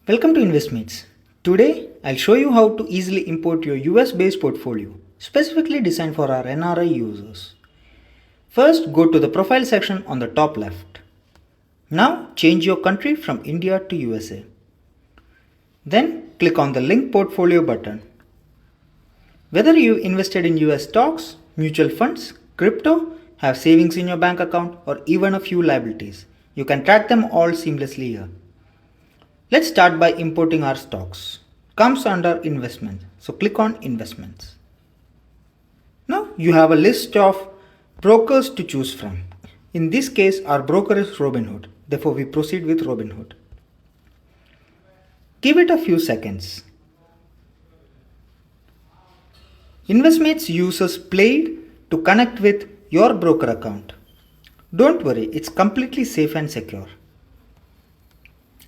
Welcome to InvestMates. Today, I'll show you how to easily import your US based portfolio, specifically designed for our NRI users. First, go to the profile section on the top left. Now, change your country from India to USA. Then, click on the Link Portfolio button. Whether you invested in US stocks, mutual funds, crypto, have savings in your bank account, or even a few liabilities, you can track them all seamlessly here. Let's start by importing our stocks. Comes under investments. So click on investments. Now you have a list of brokers to choose from. In this case, our broker is Robinhood. Therefore, we proceed with Robinhood. Give it a few seconds. InvestMates uses Plaid to connect with your broker account. Don't worry, it's completely safe and secure.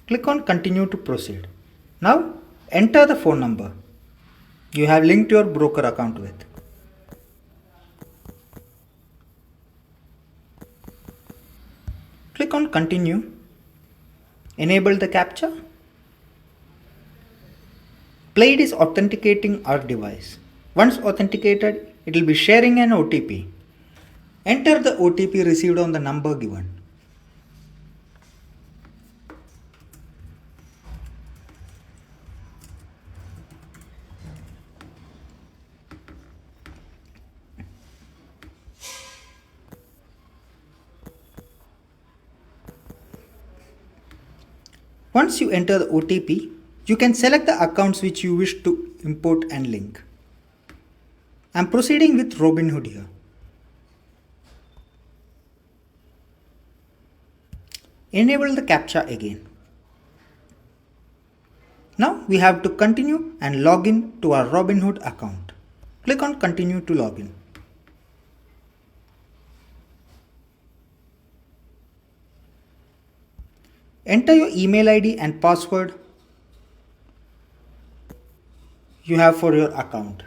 Click on continue to proceed. Now enter the phone number you have linked your broker account with. Click on continue. Enable the CAPTCHA. Plaid is authenticating our device. Once authenticated, it will be sharing an OTP. Enter the OTP received on the number given. Once you enter the OTP, you can select the accounts which you wish to import and link. I am proceeding with Robinhood here. Enable the CAPTCHA again. Now we have to continue and log in to our Robinhood account. Click on continue to login. Enter your email ID and password you have for your account.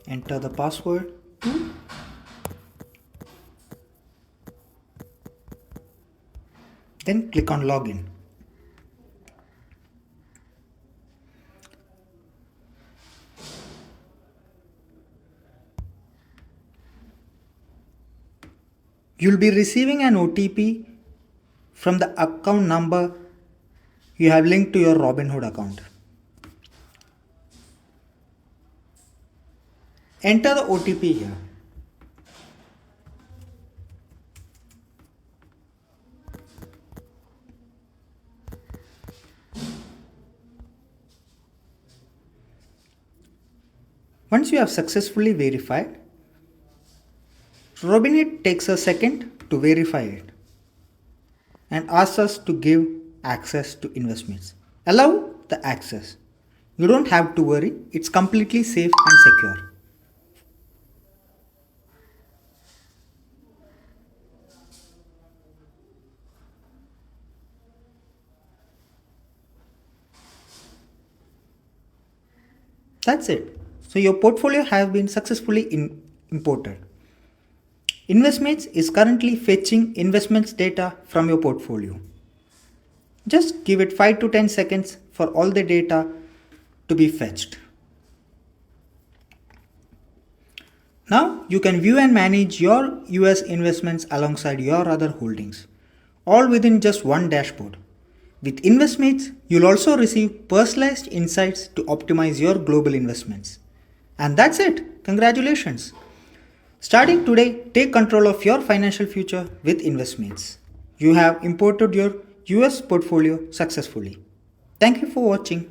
Enter the password. Then click on login. You'll be receiving an OTP from the account number you have linked to your Robinhood account. Enter the OTP here. Once you have successfully verified, Robinhood takes a second to verify it and asks us to give access to investments. Allow the access. You don't have to worry, it's completely safe and secure. That's it. So your portfolio have been successfully imported. InvestMates is currently fetching investments data from your portfolio. Just give it 5 to 10 seconds for all the data to be fetched. Now you can view and manage your US investments alongside your other holdings, all within just one dashboard. With InvestMates, you'll also receive personalized insights to optimize your global investments. And that's it. Congratulations. Starting today, take control of your financial future with InvestMates. You have imported your US portfolio successfully. Thank you for watching.